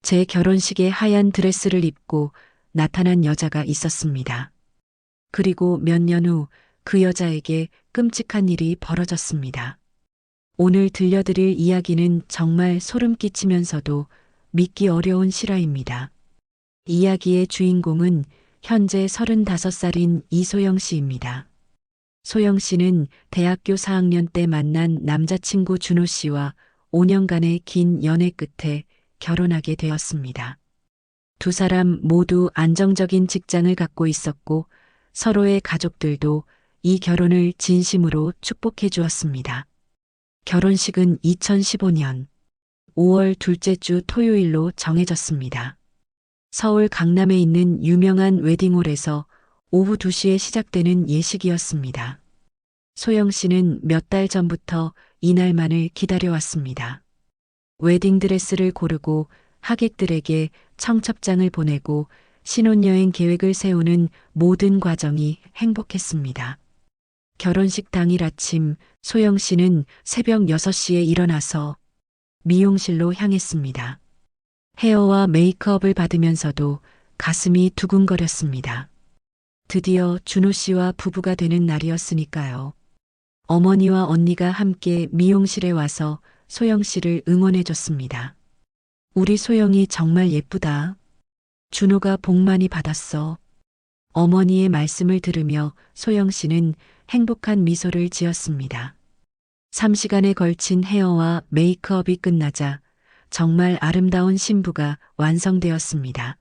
제 결혼식에 하얀 드레스를 입고 나타난 여자가 있었습니다. 그리고 몇 년 후 그 여자에게 끔찍한 일이 벌어졌습니다. 오늘 들려드릴 이야기는 정말 소름 끼치면서도 믿기 어려운 실화입니다. 이야기의 주인공은 현재 35살인 이소영 씨입니다. 소영 씨는 대학교 4학년 때 만난 남자친구 준호 씨와 5년간의 긴 연애 끝에 결혼하게 되었습니다. 두 사람 모두 안정적인 직장을 갖고 있었고 서로의 가족들도 이 결혼을 진심으로 축복해 주었습니다. 결혼식은 2015년 5월 둘째 주 토요일로 정해졌습니다. 서울 강남에 있는 유명한 웨딩홀에서 오후 2시에 시작되는 예식이었습니다. 소영 씨는 몇 달 전부터 이날만을 기다려왔습니다. 웨딩드레스를 고르고 하객들에게 청첩장을 보내고 신혼여행 계획을 세우는 모든 과정이 행복했습니다. 결혼식 당일 아침 소영 씨는 새벽 6시에 일어나서 미용실로 향했습니다. 헤어와 메이크업을 받으면서도 가슴이 두근거렸습니다. 드디어 준호 씨와 부부가 되는 날이었으니까요. 어머니와 언니가 함께 미용실에 와서 소영 씨를 응원해 줬습니다. 우리 소영이 정말 예쁘다. 준호가 복 많이 받았어. 어머니의 말씀을 들으며 소영 씨는 행복한 미소를 지었습니다. 3시간에 걸친 헤어와 메이크업이 끝나자 정말 아름다운 신부가 완성되었습니다.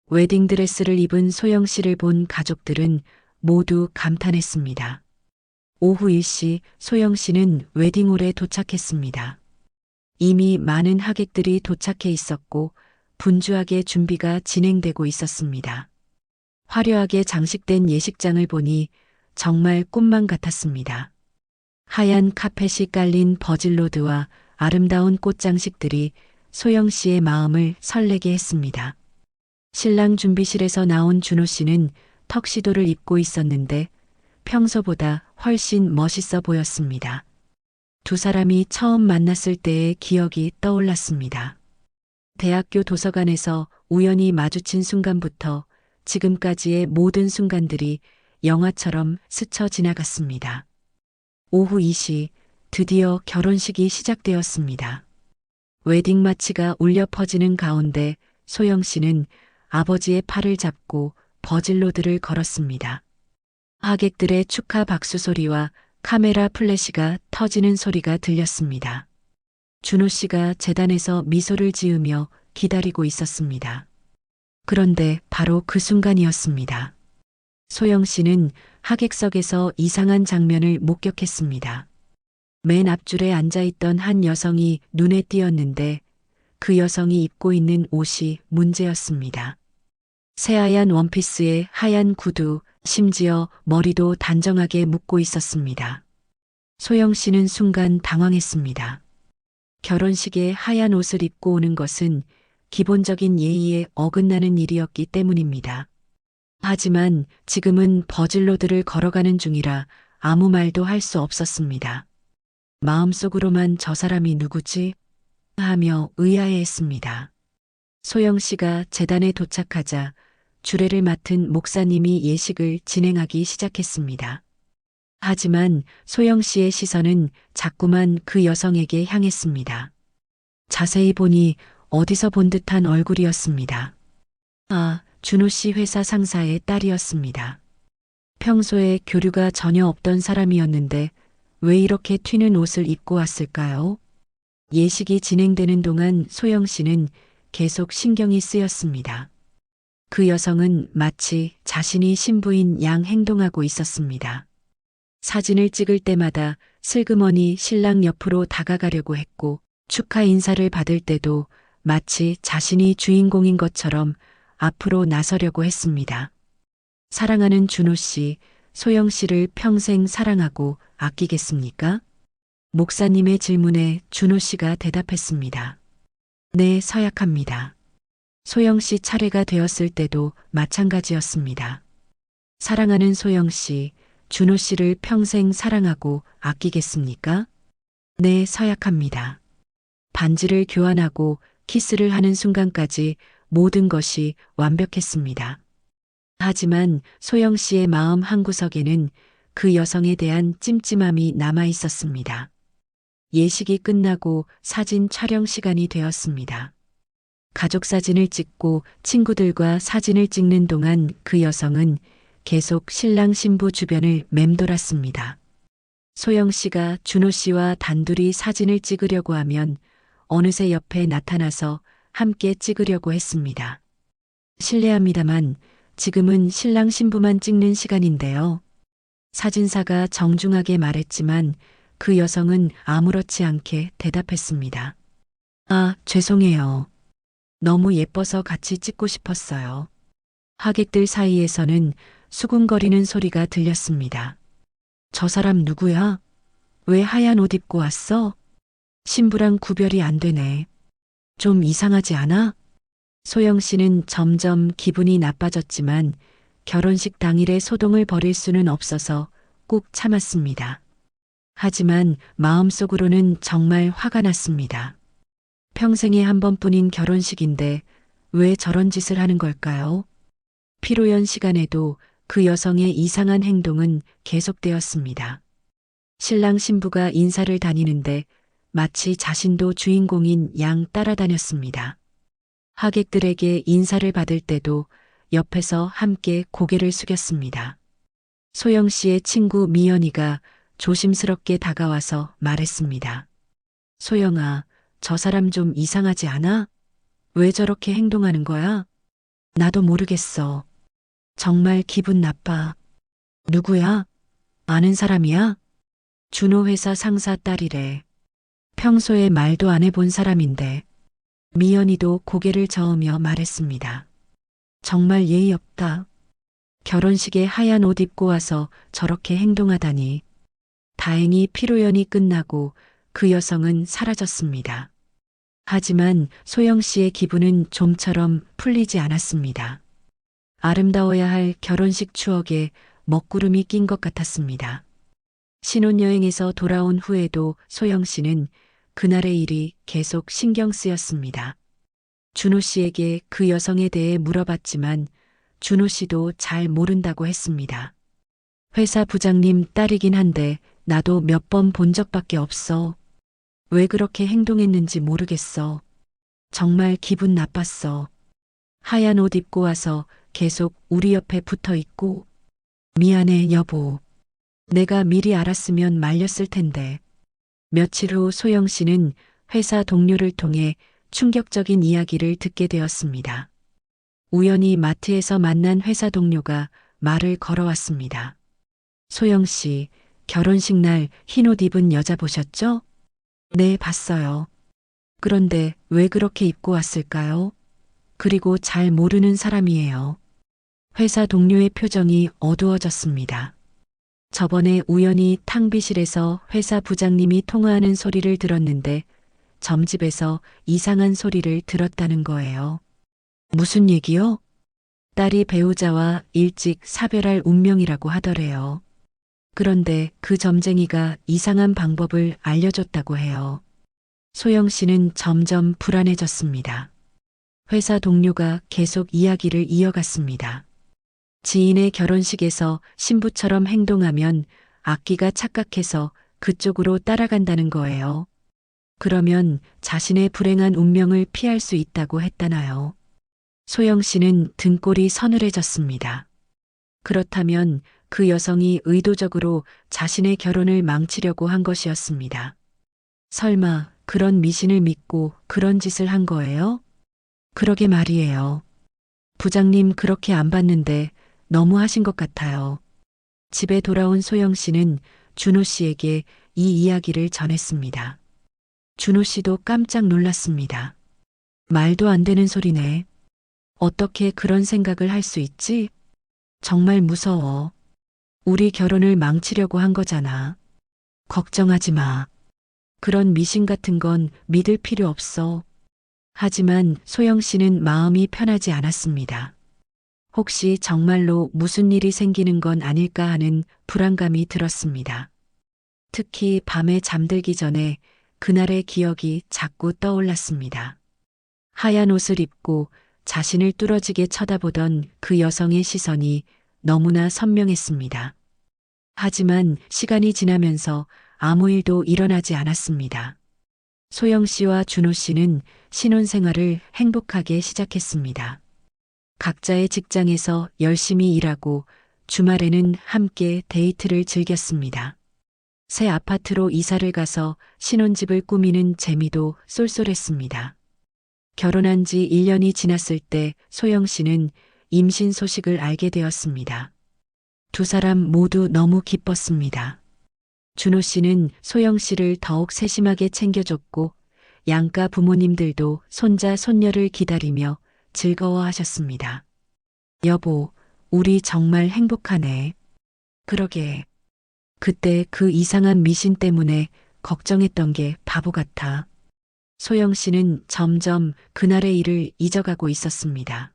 웨딩드레스를 입은 소영 씨를 본 가족들은 모두 감탄했습니다. 오후 1시 소영 씨는 웨딩홀에 도착했습니다. 이미 많은 하객들이 도착해 있었고 분주하게 준비가 진행되고 있었습니다. 화려하게 장식된 예식장을 보니 정말 꿈만 같았습니다. 하얀 카펫이 깔린 버질로드와 아름다운 꽃장식들이 소영 씨의 마음을 설레게 했습니다. 신랑 준비실에서 나온 준호 씨는 턱시도를 입고 있었는데 평소보다 훨씬 멋있어 보였습니다. 두 사람이 처음 만났을 때의 기억이 떠올랐습니다. 대학교 도서관에서 우연히 마주친 순간부터 지금까지의 모든 순간들이 영화처럼 스쳐 지나갔습니다. 오후 2시 드디어 결혼식이 시작되었습니다. 웨딩 마치가 울려 퍼지는 가운데 소영 씨는 아버지의 팔을 잡고 버질로드를 걸었습니다. 하객들의 축하 박수 소리와 카메라 플래시가 터지는 소리가 들렸습니다. 준호 씨가 재단에서 미소를 지으며 기다리고 있었습니다. 그런데 바로 그 순간이었습니다. 소영 씨는 하객석에서 이상한 장면을 목격했습니다. 맨 앞줄에 앉아있던 한 여성이 눈에 띄었는데 그 여성이 입고 있는 옷이 문제였습니다. 새하얀 원피스에 하얀 구두, 심지어 머리도 단정하게 묶고 있었습니다. 소영 씨는 순간 당황했습니다. 결혼식에 하얀 옷을 입고 오는 것은 기본적인 예의에 어긋나는 일이었기 때문입니다. 하지만 지금은 버질로드를 걸어가는 중이라 아무 말도 할 수 없었습니다. 마음속으로만 저 사람이 누구지? 하며 의아해했습니다. 소영 씨가 재단에 도착하자 주례를 맡은 목사님이 예식을 진행하기 시작했습니다. 하지만 소영 씨의 시선은 자꾸만 그 여성에게 향했습니다. 자세히 보니 어디서 본 듯한 얼굴이었습니다. 아, 준호 씨 회사 상사의 딸이었습니다. 평소에 교류가 전혀 없던 사람이었는데 왜 이렇게 튀는 옷을 입고 왔을까요? 예식이 진행되는 동안 소영 씨는 계속 신경이 쓰였습니다. 그 여성은 마치 자신이 신부인 양 행동하고 있었습니다. 사진을 찍을 때마다 슬그머니 신랑 옆으로 다가가려고 했고 축하 인사를 받을 때도 마치 자신이 주인공인 것처럼 앞으로 나서려고 했습니다. 사랑하는 준호 씨, 소영 씨를 평생 사랑하고 아끼겠습니까? 목사님의 질문에 준호 씨가 대답했습니다. 네, 서약합니다. 소영 씨 차례가 되었을 때도 마찬가지였습니다. 사랑하는 소영 씨, 준호 씨를 평생 사랑하고 아끼겠습니까? 네, 서약합니다. 반지를 교환하고 키스를 하는 순간까지 모든 것이 완벽했습니다. 하지만 소영 씨의 마음 한구석에는 그 여성에 대한 찜찜함이 남아 있었습니다. 예식이 끝나고 사진 촬영 시간이 되었습니다. 가족 사진을 찍고 친구들과 사진을 찍는 동안 그 여성은 계속 신랑 신부 주변을 맴돌았습니다. 소영 씨가 준호 씨와 단둘이 사진을 찍으려고 하면 어느새 옆에 나타나서 함께 찍으려고 했습니다. 실례합니다만 지금은 신랑 신부만 찍는 시간인데요. 사진사가 정중하게 말했지만 그 여성은 아무렇지 않게 대답했습니다. 아, 죄송해요. 너무 예뻐서 같이 찍고 싶었어요. 하객들 사이에서는 수군거리는 소리가 들렸습니다. 저 사람 누구야? 왜 하얀 옷 입고 왔어? 신부랑 구별이 안 되네. 좀 이상하지 않아? 소영 씨는 점점 기분이 나빠졌지만 결혼식 당일에 소동을 벌일 수는 없어서 꾹 참았습니다. 하지만 마음속으로는 정말 화가 났습니다. 평생에 한 번뿐인 결혼식인데 왜 저런 짓을 하는 걸까요? 피로연 시간에도 그 여성의 이상한 행동은 계속되었습니다. 신랑 신부가 인사를 다니는데 마치 자신도 주인공인 양 따라다녔습니다. 하객들에게 인사를 받을 때도 옆에서 함께 고개를 숙였습니다. 소영 씨의 친구 미연이가 조심스럽게 다가와서 말했습니다. 소영아, 저 사람 좀 이상하지 않아? 왜 저렇게 행동하는 거야? 나도 모르겠어. 정말 기분 나빠. 누구야? 아는 사람이야? 준호 회사 상사 딸이래. 평소에 말도 안 해본 사람인데. 미연이도 고개를 저으며 말했습니다. 정말 예의 없다. 결혼식에 하얀 옷 입고 와서 저렇게 행동하다니. 다행히 피로연이 끝나고 그 여성은 사라졌습니다. 하지만 소영 씨의 기분은 좀처럼 풀리지 않았습니다. 아름다워야 할 결혼식 추억에 먹구름이 낀 것 같았습니다. 신혼여행에서 돌아온 후에도 소영 씨는 그날의 일이 계속 신경 쓰였습니다. 준호 씨에게 그 여성에 대해 물어봤지만 준호 씨도 잘 모른다고 했습니다. 회사 부장님 딸이긴 한데 나도 몇 번 본 적밖에 없어. 왜 그렇게 행동했는지 모르겠어. 정말 기분 나빴어. 하얀 옷 입고 와서 계속 우리 옆에 붙어 있고. 미안해, 여보. 내가 미리 알았으면 말렸을 텐데. 며칠 후 소영 씨는 회사 동료를 통해 충격적인 이야기를 듣게 되었습니다. 우연히 마트에서 만난 회사 동료가 말을 걸어왔습니다. 소영 씨, 결혼식 날 흰 옷 입은 여자 보셨죠? 네, 봤어요. 그런데 왜 그렇게 입고 왔을까요? 그리고 잘 모르는 사람이에요. 회사 동료의 표정이 어두워졌습니다. 저번에 우연히 탕비실에서 회사 부장님이 통화하는 소리를 들었는데 점집에서 이상한 소리를 들었다는 거예요. 무슨 얘기요? 딸이 배우자와 일찍 사별할 운명이라고 하더래요. 그런데 그 점쟁이가 이상한 방법을 알려줬다고 해요. 소영 씨는 점점 불안해졌습니다. 회사 동료가 계속 이야기를 이어갔습니다. 지인의 결혼식에서 신부처럼 행동하면 악기가 착각해서 그쪽으로 따라간다는 거예요. 그러면 자신의 불행한 운명을 피할 수 있다고 했다나요. 소영 씨는 등골이 서늘해졌습니다. 그렇다면 그 여성이 의도적으로 자신의 결혼을 망치려고 한 것이었습니다. 설마 그런 미신을 믿고 그런 짓을 한 거예요? 그러게 말이에요. 부장님 그렇게 안 봤는데 너무 하신 것 같아요. 집에 돌아온 소영 씨는 준호 씨에게 이 이야기를 전했습니다. 준호 씨도 깜짝 놀랐습니다. 말도 안 되는 소리네. 어떻게 그런 생각을 할 수 있지? 정말 무서워. 우리 결혼을 망치려고 한 거잖아. 걱정하지 마. 그런 미신 같은 건 믿을 필요 없어. 하지만 소영 씨는 마음이 편하지 않았습니다. 혹시 정말로 무슨 일이 생기는 건 아닐까 하는 불안감이 들었습니다. 특히 밤에 잠들기 전에 그날의 기억이 자꾸 떠올랐습니다. 하얀 옷을 입고 자신을 뚫어지게 쳐다보던 그 여성의 시선이 너무나 선명했습니다. 하지만 시간이 지나면서 아무 일도 일어나지 않았습니다. 소영 씨와 준호 씨는 신혼생활을 행복하게 시작했습니다. 각자의 직장에서 열심히 일하고 주말에는 함께 데이트를 즐겼습니다. 새 아파트로 이사를 가서 신혼집을 꾸미는 재미도 쏠쏠했습니다. 결혼한 지 1년이 지났을 때 소영 씨는 임신 소식을 알게 되었습니다. 두 사람 모두 너무 기뻤습니다. 준호 씨는 소영 씨를 더욱 세심하게 챙겨줬고 양가 부모님들도 손자 손녀를 기다리며 즐거워하셨습니다. 여보, 우리 정말 행복하네. 그러게. 그때 그 이상한 미신 때문에 걱정했던 게 바보 같아. 소영 씨는 점점 그날의 일을 잊어가고 있었습니다.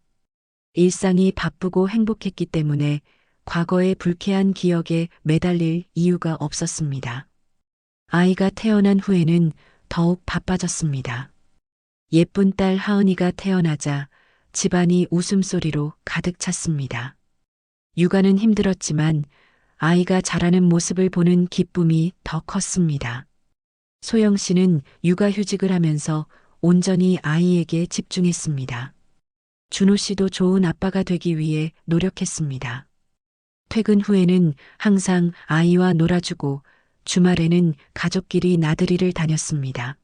일상이 바쁘고 행복했기 때문에 과거의 불쾌한 기억에 매달릴 이유가 없었습니다. 아이가 태어난 후에는 더욱 바빠졌습니다. 예쁜 딸 하은이가 태어나자 집안이 웃음소리로 가득 찼습니다. 육아는 힘들었지만 아이가 자라는 모습을 보는 기쁨이 더 컸습니다. 소영 씨는 육아휴직을 하면서 온전히 아이에게 집중했습니다. 준호 씨도 좋은 아빠가 되기 위해 노력했습니다. 퇴근 후에는 항상 아이와 놀아주고 주말에는 가족끼리 나들이를 다녔습니다.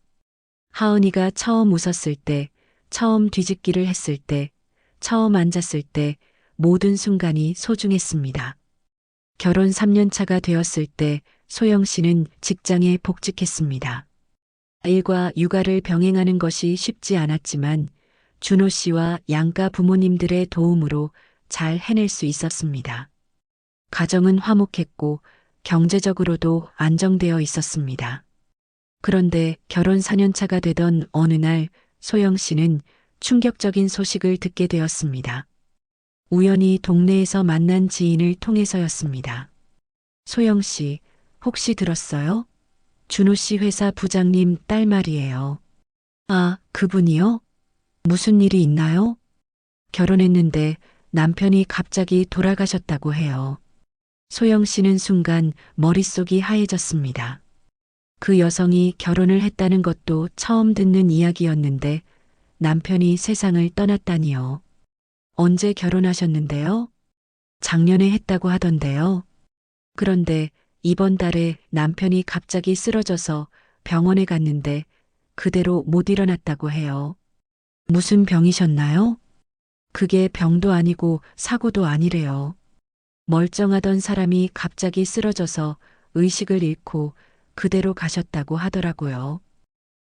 하은이가 처음 웃었을 때, 처음 뒤집기를 했을 때, 처음 앉았을 때 모든 순간이 소중했습니다. 결혼 3년 차가 되었을 때 소영 씨는 직장에 복직했습니다. 일과 육아를 병행하는 것이 쉽지 않았지만 준호 씨와 양가 부모님들의 도움으로 잘 해낼 수 있었습니다. 가정은 화목했고 경제적으로도 안정되어 있었습니다. 그런데 결혼 4년 차가 되던 어느 날 소영 씨는 충격적인 소식을 듣게 되었습니다. 우연히 동네에서 만난 지인을 통해서였습니다. 소영 씨, 혹시 들었어요? 준호 씨 회사 부장님 딸 말이에요. 아, 그분이요? 무슨 일이 있나요? 결혼했는데 남편이 갑자기 돌아가셨다고 해요. 소영 씨는 순간 머릿속이 하얘졌습니다. 그 여성이 결혼을 했다는 것도 처음 듣는 이야기였는데 남편이 세상을 떠났다니요. 언제 결혼하셨는데요? 작년에 했다고 하던데요. 그런데 이번 달에 남편이 갑자기 쓰러져서 병원에 갔는데 그대로 못 일어났다고 해요. 무슨 병이셨나요? 그게 병도 아니고 사고도 아니래요. 멀쩡하던 사람이 갑자기 쓰러져서 의식을 잃고 그대로 가셨다고 하더라고요.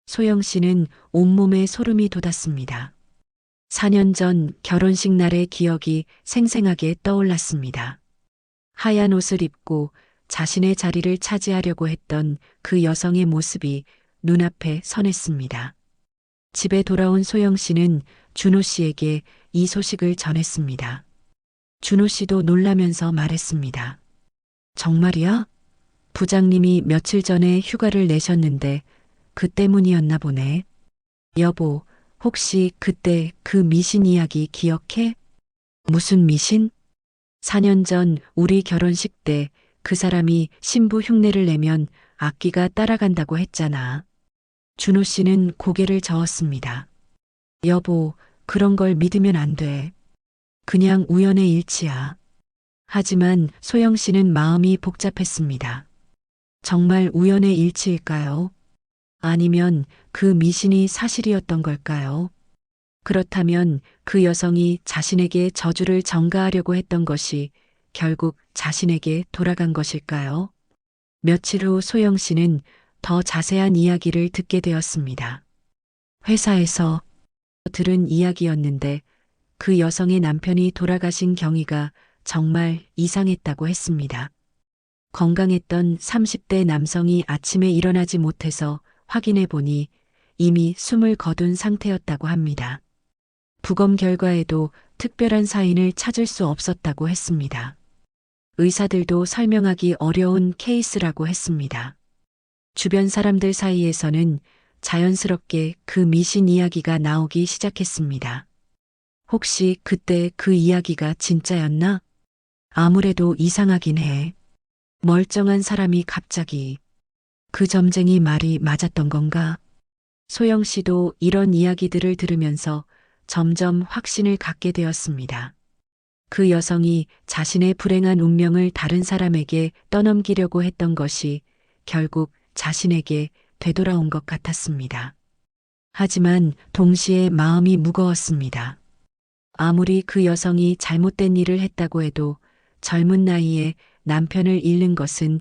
소영 씨는 온몸에 소름이 돋았습니다. 4년 전 결혼식 날의 기억이 생생하게 떠올랐습니다. 하얀 옷을 입고 자신의 자리를 차지하려고 했던 그 여성의 모습이 눈앞에 선했습니다. 집에 돌아온 소영 씨는 준호 씨에게 이 소식을 전했습니다. 준호 씨도 놀라면서 말했습니다. 정말이야? 부장님이 며칠 전에 휴가를 내셨는데 그 때문이었나 보네. 여보, 혹시 그때 그 미신 이야기 기억해? 무슨 미신? 4년 전 우리 결혼식 때 그 사람이 신부 흉내를 내면 악기가 따라간다고 했잖아. 준호 씨는 고개를 저었습니다. 여보, 그런 걸 믿으면 안 돼. 그냥 우연의 일치야. 하지만 소영 씨는 마음이 복잡했습니다. 정말 우연의 일치일까요? 아니면 그 미신이 사실이었던 걸까요? 그렇다면 그 여성이 자신에게 저주를 전가하려고 했던 것이 결국 자신에게 돌아간 것일까요? 며칠 후 소영 씨는 더 자세한 이야기를 듣게 되었습니다. 회사에서 들은 이야기였는데 그 여성의 남편이 돌아가신 경위가 정말 이상했다고 했습니다. 건강했던 30대 남성이 아침에 일어나지 못해서 확인해 보니 이미 숨을 거둔 상태였다고 합니다. 부검 결과에도 특별한 사인을 찾을 수 없었다고 했습니다. 의사들도 설명하기 어려운 케이스라고 했습니다. 주변 사람들 사이에서는 자연스럽게 그 미신 이야기가 나오기 시작했습니다. 혹시 그때 그 이야기가 진짜였나? 아무래도 이상하긴 해. 멀쩡한 사람이 갑자기 그 점쟁이 말이 맞았던 건가? 소영 씨도 이런 이야기들을 들으면서 점점 확신을 갖게 되었습니다. 그 여성이 자신의 불행한 운명을 다른 사람에게 떠넘기려고 했던 것이 결국 자신에게 되돌아온 것 같았습니다. 하지만 동시에 마음이 무거웠습니다. 아무리 그 여성이 잘못된 일을 했다고 해도 젊은 나이에 남편을 잃는 것은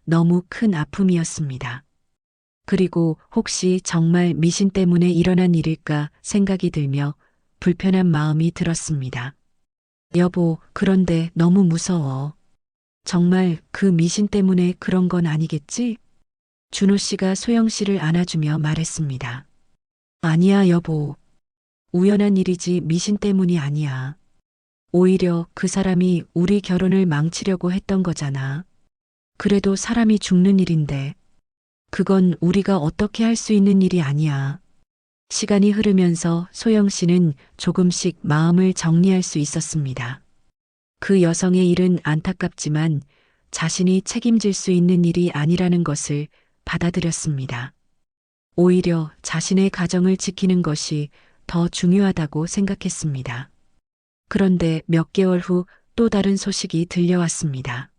너무 큰 아픔이었습니다. 그리고 혹시 정말 미신 때문에 일어난 일일까 생각이 들며 불편한 마음이 들었습니다. 여보, 그런데 너무 무서워. 정말 그 미신 때문에 그런 건 아니겠지? 준호 씨가 소영 씨를 안아주며 말했습니다. 아니야, 여보. 우연한 일이지 미신 때문이 아니야. 오히려 그 사람이 우리 결혼을 망치려고 했던 거잖아. 그래도 사람이 죽는 일인데, 그건 우리가 어떻게 할 수 있는 일이 아니야. 시간이 흐르면서 소영 씨는 조금씩 마음을 정리할 수 있었습니다. 그 여성의 일은 안타깝지만 자신이 책임질 수 있는 일이 아니라는 것을 받아들였습니다. 오히려 자신의 가정을 지키는 것이 더 중요하다고 생각했습니다. 그런데 몇 개월 후 또 다른 소식이 들려왔습니다.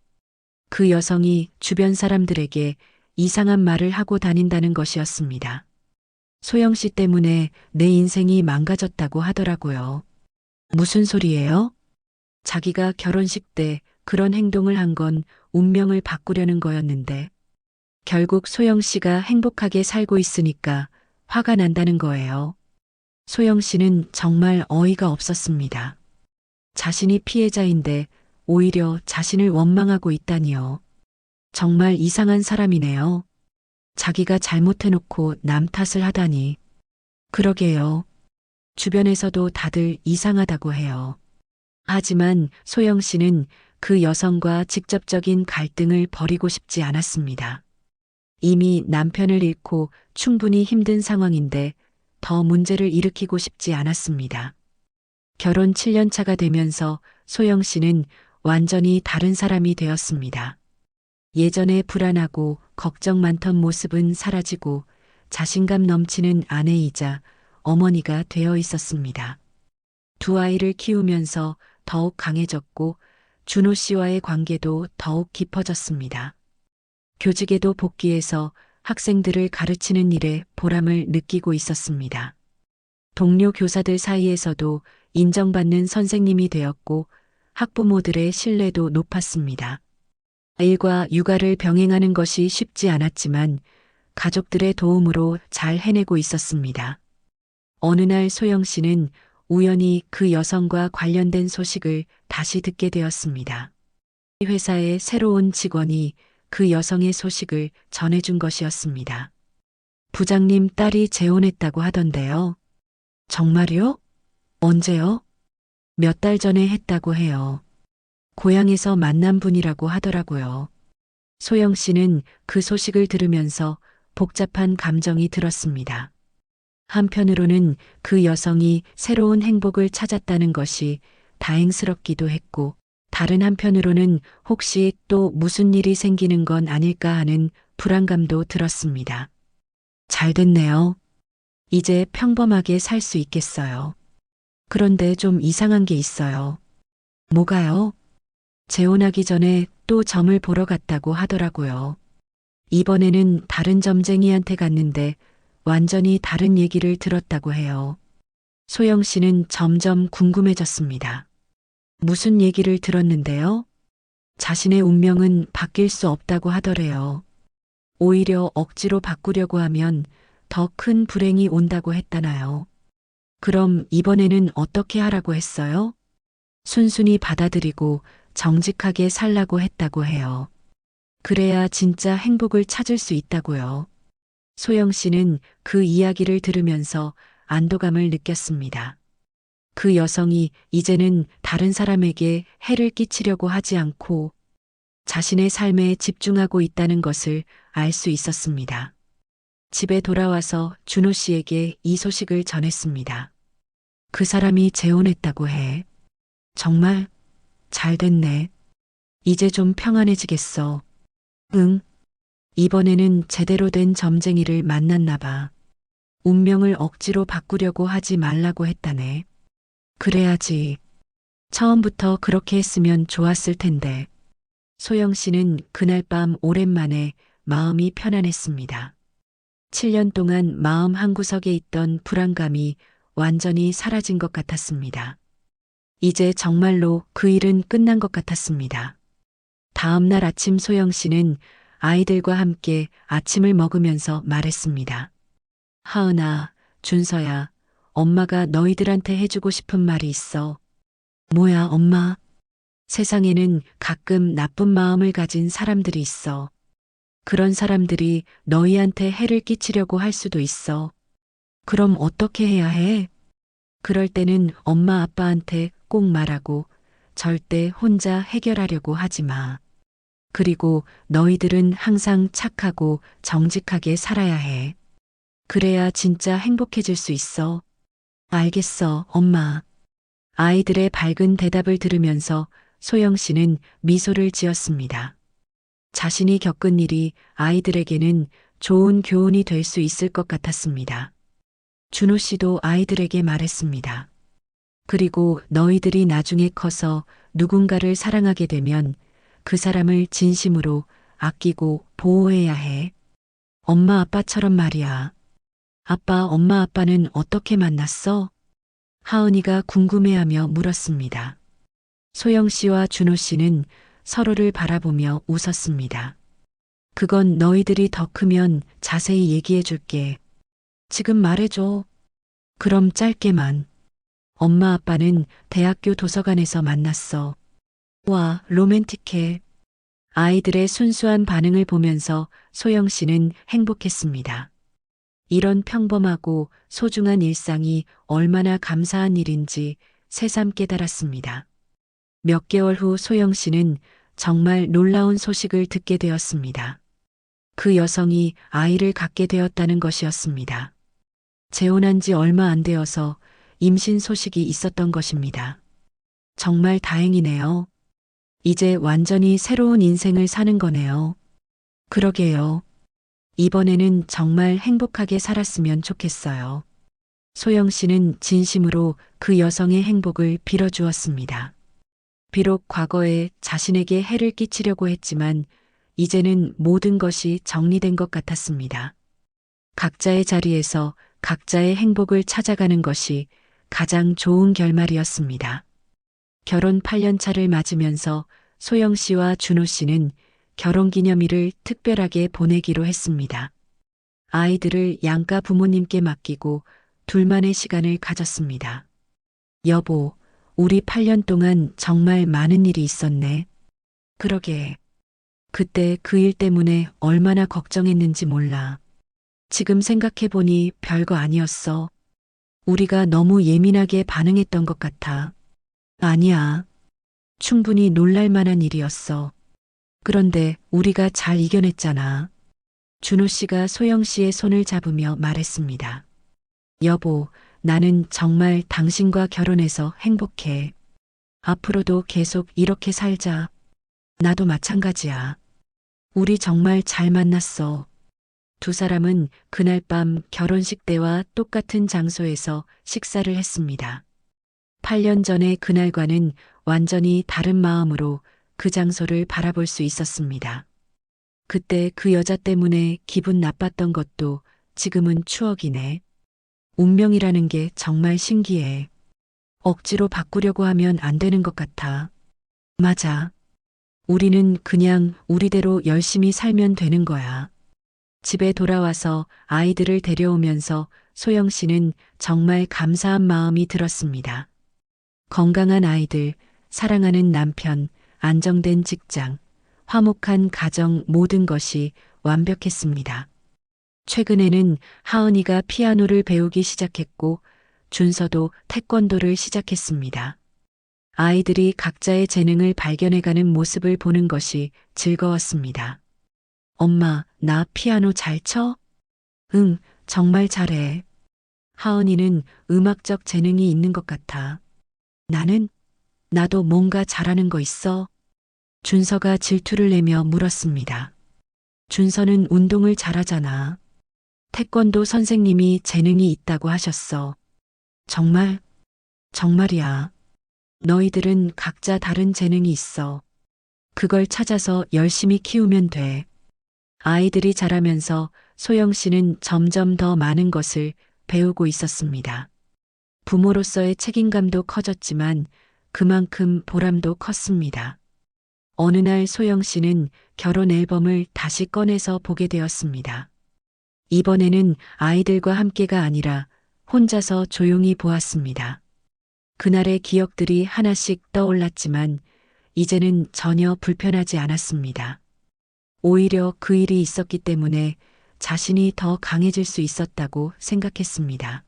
그 여성이 주변 사람들에게 이상한 말을 하고 다닌다는 것이었습니다. 소영 씨 때문에 내 인생이 망가졌다고 하더라고요. 무슨 소리예요? 자기가 결혼식 때 그런 행동을 한 건 운명을 바꾸려는 거였는데 결국 소영 씨가 행복하게 살고 있으니까 화가 난다는 거예요. 소영 씨는 정말 어이가 없었습니다. 자신이 피해자인데 오히려 자신을 원망하고 있다니요. 정말 이상한 사람이네요. 자기가 잘못해놓고 남 탓을 하다니. 그러게요. 주변에서도 다들 이상하다고 해요. 하지만 소영 씨는 그 여성과 직접적인 갈등을 벌이고 싶지 않았습니다. 이미 남편을 잃고 충분히 힘든 상황인데 더 문제를 일으키고 싶지 않았습니다. 결혼 7년 차가 되면서 소영 씨는 완전히 다른 사람이 되었습니다. 예전에 불안하고 걱정 많던 모습은 사라지고 자신감 넘치는 아내이자 어머니가 되어 있었습니다. 두 아이를 키우면서 더욱 강해졌고 준호 씨와의 관계도 더욱 깊어졌습니다. 교직에도 복귀해서 학생들을 가르치는 일에 보람을 느끼고 있었습니다. 동료 교사들 사이에서도 인정받는 선생님이 되었고 학부모들의 신뢰도 높았습니다. 일과 육아를 병행하는 것이 쉽지 않았지만 가족들의 도움으로 잘 해내고 있었습니다. 어느 날 소영 씨는 우연히 그 여성과 관련된 소식을 다시 듣게 되었습니다. 회사의 새로운 직원이 그 여성의 소식을 전해준 것이었습니다. 부장님 딸이 재혼했다고 하던데요. 정말요? 언제요? 몇 달 전에 했다고 해요. 고향에서 만난 분이라고 하더라고요. 소영 씨는 그 소식을 들으면서 복잡한 감정이 들었습니다. 한편으로는 그 여성이 새로운 행복을 찾았다는 것이 다행스럽기도 했고, 다른 한편으로는 혹시 또 무슨 일이 생기는 건 아닐까 하는 불안감도 들었습니다. 잘 됐네요. 이제 평범하게 살 수 있겠어요. 그런데 좀 이상한 게 있어요. 뭐가요? 재혼하기 전에 또 점을 보러 갔다고 하더라고요. 이번에는 다른 점쟁이한테 갔는데 완전히 다른 얘기를 들었다고 해요. 소영 씨는 점점 궁금해졌습니다. 무슨 얘기를 들었는데요? 자신의 운명은 바뀔 수 없다고 하더래요. 오히려 억지로 바꾸려고 하면 더 큰 불행이 온다고 했다나요. 그럼 이번에는 어떻게 하라고 했어요? 순순히 받아들이고 정직하게 살라고 했다고 해요. 그래야 진짜 행복을 찾을 수 있다고요. 소영 씨는 그 이야기를 들으면서 안도감을 느꼈습니다. 그 여성이 이제는 다른 사람에게 해를 끼치려고 하지 않고 자신의 삶에 집중하고 있다는 것을 알 수 있었습니다. 집에 돌아와서 준호 씨에게 이 소식을 전했습니다. 그 사람이 재혼했다고 해. 정말 잘 됐네. 이제 좀 평안해지겠어. 응. 이번에는 제대로 된 점쟁이를 만났나 봐. 운명을 억지로 바꾸려고 하지 말라고 했다네. 그래야지. 처음부터 그렇게 했으면 좋았을 텐데. 소영 씨는 그날 밤 오랜만에 마음이 편안했습니다. 7년 동안 마음 한구석에 있던 불안감이 완전히 사라진 것 같았습니다. 이제 정말로 그 일은 끝난 것 같았습니다. 다음 날 아침 소영 씨는 아이들과 함께 아침을 먹으면서 말했습니다. 하은아, 준서야, 엄마가 너희들한테 해주고 싶은 말이 있어. 뭐야, 엄마? 세상에는 가끔 나쁜 마음을 가진 사람들이 있어. 그런 사람들이 너희한테 해를 끼치려고 할 수도 있어. 그럼 어떻게 해야 해? 그럴 때는 엄마 아빠한테 꼭 말하고 절대 혼자 해결하려고 하지 마. 그리고 너희들은 항상 착하고 정직하게 살아야 해. 그래야 진짜 행복해질 수 있어. 알겠어, 엄마. 아이들의 밝은 대답을 들으면서 소영 씨는 미소를 지었습니다. 자신이 겪은 일이 아이들에게는 좋은 교훈이 될 수 있을 것 같았습니다. 준호 씨도 아이들에게 말했습니다. 그리고 너희들이 나중에 커서 누군가를 사랑하게 되면 그 사람을 진심으로 아끼고 보호해야 해. 엄마 아빠처럼 말이야. 아빠, 엄마 아빠는 어떻게 만났어? 하은이가 궁금해하며 물었습니다. 소영 씨와 준호 씨는 서로를 바라보며 웃었습니다. 그건 너희들이 더 크면 자세히 얘기해 줄게. 지금 말해줘. 그럼 짧게만. 엄마 아빠는 대학교 도서관에서 만났어. 와, 로맨틱해. 아이들의 순수한 반응을 보면서 소영 씨는 행복했습니다. 이런 평범하고 소중한 일상이 얼마나 감사한 일인지 새삼 깨달았습니다. 몇 개월 후 소영 씨는 정말 놀라운 소식을 듣게 되었습니다. 그 여성이 아이를 갖게 되었다는 것이었습니다. 재혼한 지 얼마 안 되어서 임신 소식이 있었던 것입니다. 정말 다행이네요. 이제 완전히 새로운 인생을 사는 거네요. 그러게요. 이번에는 정말 행복하게 살았으면 좋겠어요. 소영 씨는 진심으로 그 여성의 행복을 빌어주었습니다. 비록 과거에 자신에게 해를 끼치려고 했지만 이제는 모든 것이 정리된 것 같았습니다. 각자의 자리에서 각자의 행복을 찾아가는 것이 가장 좋은 결말이었습니다. 결혼 8년 차를 맞으면서 소영 씨와 준호 씨는 결혼 기념일을 특별하게 보내기로 했습니다. 아이들을 양가 부모님께 맡기고 둘만의 시간을 가졌습니다. 여보, 우리 8년 동안 정말 많은 일이 있었네. 그러게. 그때 그 일 때문에 얼마나 걱정했는지 몰라. 지금 생각해보니 별거 아니었어. 우리가 너무 예민하게 반응했던 것 같아. 아니야. 충분히 놀랄 만한 일이었어. 그런데 우리가 잘 이겨냈잖아. 준호 씨가 소영 씨의 손을 잡으며 말했습니다. 여보, 나는 정말 당신과 결혼해서 행복해. 앞으로도 계속 이렇게 살자. 나도 마찬가지야. 우리 정말 잘 만났어. 두 사람은 그날 밤 결혼식 때와 똑같은 장소에서 식사를 했습니다. 8년 전의 그날과는 완전히 다른 마음으로 그 장소를 바라볼 수 있었습니다. 그때 그 여자 때문에 기분 나빴던 것도 지금은 추억이네. 운명이라는 게 정말 신기해. 억지로 바꾸려고 하면 안 되는 것 같아. 맞아. 우리는 그냥 우리대로 열심히 살면 되는 거야. 집에 돌아와서 아이들을 데려오면서 소영 씨는 정말 감사한 마음이 들었습니다. 건강한 아이들, 사랑하는 남편, 안정된 직장, 화목한 가정 모든 것이 완벽했습니다. 최근에는 하은이가 피아노를 배우기 시작했고 준서도 태권도를 시작했습니다. 아이들이 각자의 재능을 발견해가는 모습을 보는 것이 즐거웠습니다. 엄마, 나 피아노 잘 쳐? 응, 정말 잘해. 하은이는 음악적 재능이 있는 것 같아. 나는? 나도 뭔가 잘하는 거 있어? 준서가 질투를 내며 물었습니다. 준서는 운동을 잘하잖아. 태권도 선생님이 재능이 있다고 하셨어. 정말? 정말이야. 너희들은 각자 다른 재능이 있어. 그걸 찾아서 열심히 키우면 돼. 아이들이 자라면서 소영 씨는 점점 더 많은 것을 배우고 있었습니다. 부모로서의 책임감도 커졌지만 그만큼 보람도 컸습니다. 어느 날 소영 씨는 결혼 앨범을 다시 꺼내서 보게 되었습니다. 이번에는 아이들과 함께가 아니라 혼자서 조용히 보았습니다. 그날의 기억들이 하나씩 떠올랐지만 이제는 전혀 불편하지 않았습니다. 오히려 그 일이 있었기 때문에 자신이 더 강해질 수 있었다고 생각했습니다.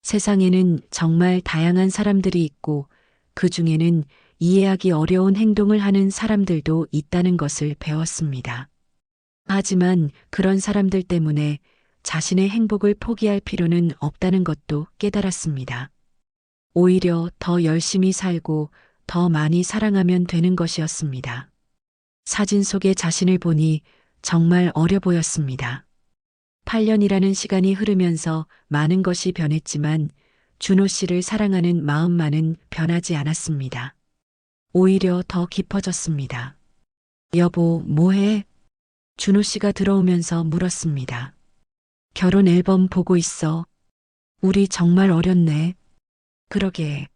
세상에는 정말 다양한 사람들이 있고 그 중에는 이해하기 어려운 행동을 하는 사람들도 있다는 것을 배웠습니다. 하지만 그런 사람들 때문에 자신의 행복을 포기할 필요는 없다는 것도 깨달았습니다. 오히려 더 열심히 살고 더 많이 사랑하면 되는 것이었습니다. 사진 속의 자신을 보니 정말 어려 보였습니다. 8년이라는 시간이 흐르면서 많은 것이 변했지만 준호 씨를 사랑하는 마음만은 변하지 않았습니다. 오히려 더 깊어졌습니다. 여보, 뭐해? 준호 씨가 들어오면서 물었습니다. 결혼 앨범 보고 있어. 우리 정말 어렸네. 그러게.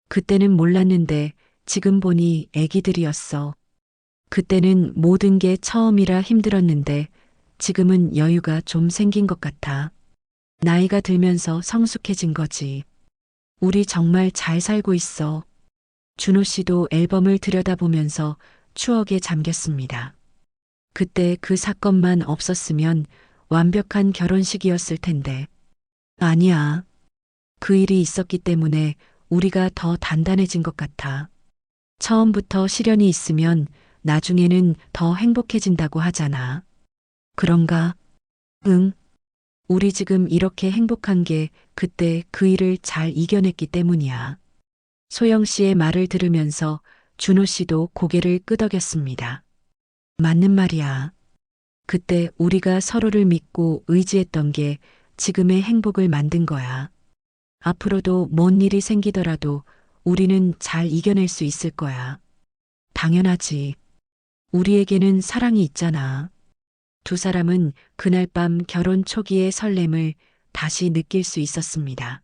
그때는 몰랐는데 지금 보니 애기들이었어. 그때는 모든 게 처음이라 힘들었는데 지금은 여유가 좀 생긴 것 같아. 나이가 들면서 성숙해진 거지. 우리 정말 잘 살고 있어. 준호 씨도 앨범을 들여다보면서 추억에 잠겼습니다. 그때 그 사건만 없었으면 완벽한 결혼식이었을 텐데. 아니야. 그 일이 있었기 때문에 우리가 더 단단해진 것 같아. 처음부터 시련이 있으면 나중에는 더 행복해진다고 하잖아. 그런가? 응. 우리 지금 이렇게 행복한 게 그때 그 일을 잘 이겨냈기 때문이야. 소영 씨의 말을 들으면서 준호 씨도 고개를 끄덕였습니다. 맞는 말이야. 그때 우리가 서로를 믿고 의지했던 게 지금의 행복을 만든 거야. 앞으로도 뭔 일이 생기더라도 우리는 잘 이겨낼 수 있을 거야. 당연하지. 우리에게는 사랑이 있잖아. 두 사람은 그날 밤 결혼 초기의 설렘을 다시 느낄 수 있었습니다.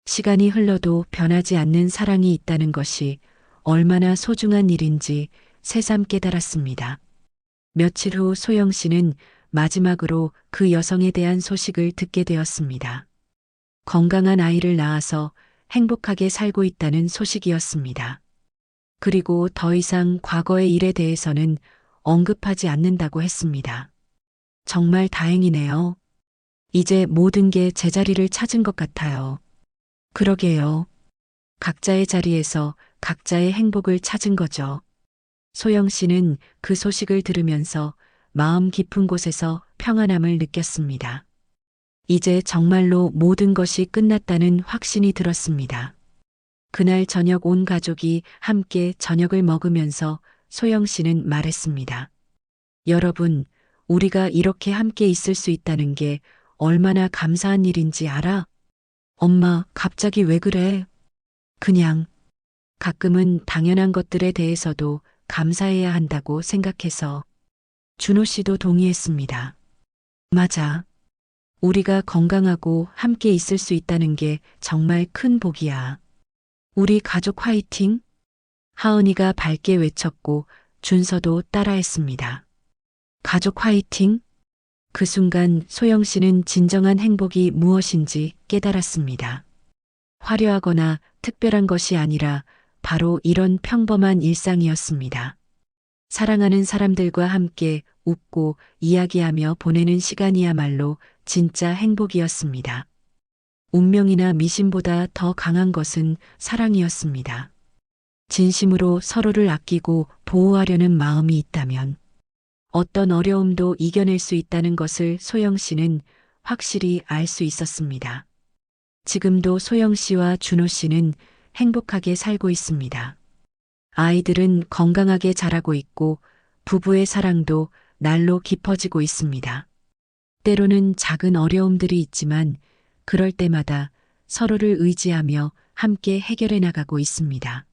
시간이 흘러도 변하지 않는 사랑이 있다는 것이 얼마나 소중한 일인지 새삼 깨달았습니다. 며칠 후 소영 씨는 마지막으로 그 여성에 대한 소식을 듣게 되었습니다. 건강한 아이를 낳아서 행복하게 살고 있다는 소식이었습니다. 그리고 더 이상 과거의 일에 대해서는 언급하지 않는다고 했습니다. 정말 다행이네요. 이제 모든 게 제자리를 찾은 것 같아요. 그러게요. 각자의 자리에서 각자의 행복을 찾은 거죠. 소영 씨는 그 소식을 들으면서 마음 깊은 곳에서 평안함을 느꼈습니다. 이제 정말로 모든 것이 끝났다는 확신이 들었습니다. 그날 저녁 온 가족이 함께 저녁을 먹으면서 소영 씨는 말했습니다. 여러분, 우리가 이렇게 함께 있을 수 있다는 게 얼마나 감사한 일인지 알아? 엄마, 갑자기 왜 그래? 그냥 가끔은 당연한 것들에 대해서도 감사해야 한다고 생각해서. 준호 씨도 동의했습니다. 맞아. 우리가 건강하고 함께 있을 수 있다는 게 정말 큰 복이야. 우리 가족 화이팅! 하은이가 밝게 외쳤고 준서도 따라했습니다. 가족 화이팅! 그 순간 소영 씨는 진정한 행복이 무엇인지 깨달았습니다. 화려하거나 특별한 것이 아니라 바로 이런 평범한 일상이었습니다. 사랑하는 사람들과 함께 웃고 이야기하며 보내는 시간이야말로 진짜 행복이었습니다. 운명이나 미신보다 더 강한 것은 사랑이었습니다. 진심으로 서로를 아끼고 보호하려는 마음이 있다면 어떤 어려움도 이겨낼 수 있다는 것을 소영 씨는 확실히 알 수 있었습니다. 지금도 소영 씨와 준호 씨는 행복하게 살고 있습니다. 아이들은 건강하게 자라고 있고 부부의 사랑도 날로 깊어지고 있습니다. 때로는 작은 어려움들이 있지만 그럴 때마다 서로를 의지하며 함께 해결해 나가고 있습니다.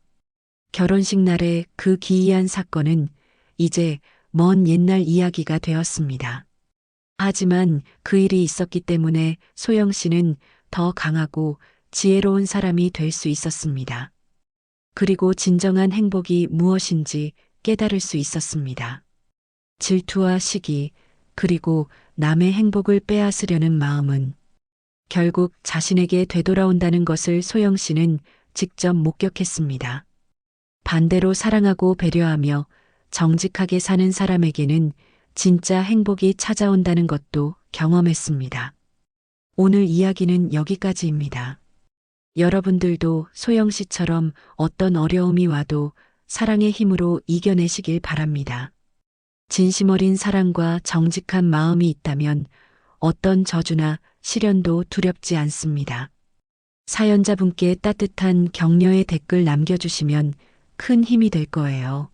결혼식 날의 그 기이한 사건은 이제 먼 옛날 이야기가 되었습니다. 하지만 그 일이 있었기 때문에 소영 씨는 더 강하고 지혜로운 사람이 될 수 있었습니다. 그리고 진정한 행복이 무엇인지 깨달을 수 있었습니다. 질투와 시기, 그리고 남의 행복을 빼앗으려는 마음은 결국 자신에게 되돌아온다는 것을 소영 씨는 직접 목격했습니다. 반대로 사랑하고 배려하며 정직하게 사는 사람에게는 진짜 행복이 찾아온다는 것도 경험했습니다. 오늘 이야기는 여기까지입니다. 여러분들도 소영 씨처럼 어떤 어려움이 와도 사랑의 힘으로 이겨내시길 바랍니다. 진심 어린 사랑과 정직한 마음이 있다면 어떤 저주나 시련도 두렵지 않습니다. 사연자분께 따뜻한 격려의 댓글 남겨주시면 큰 힘이 될 거예요.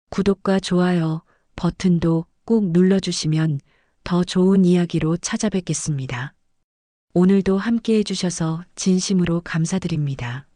구독과 좋아요 버튼도 꼭 눌러주시면 더 좋은 이야기로 찾아뵙겠습니다. 오늘도 함께 해주셔서 진심으로 감사드립니다.